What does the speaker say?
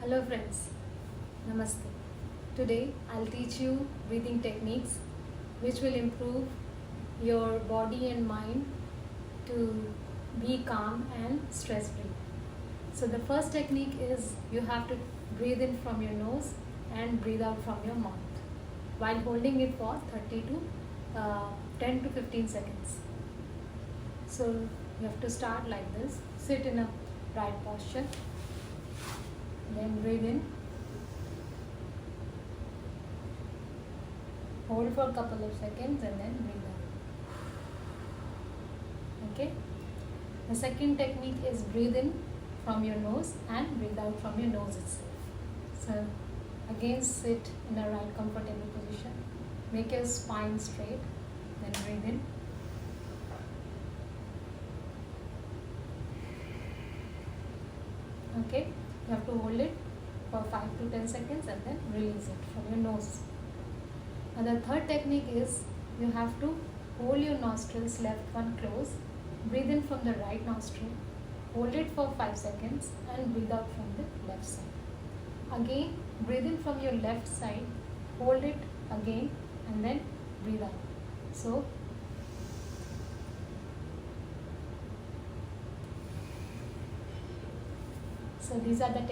Hello friends, Namaste. Today I'll teach you breathing techniques which will improve your body and mind to be calm and stress free. So the first technique is you have to breathe in from your nose and breathe out from your mouth while holding it for 10 to 15 seconds. So you have to start like this. Sit in a right posture. Then breathe in. Hold for a couple of seconds and then breathe out. Okay. The second technique is breathe in from your nose and breathe out from your nose itself. So again sit in a right comfortable position. Make your spine straight. Then breathe in. Okay. You have to hold it for 5 to 10 seconds and then release it from your nose. And the third technique is you have to hold your nostrils left one closed, breathe in from the right nostril, hold it for 5 seconds and breathe out from the left side. Again, breathe in from your left side, hold it again and then breathe out. So these are the techniques.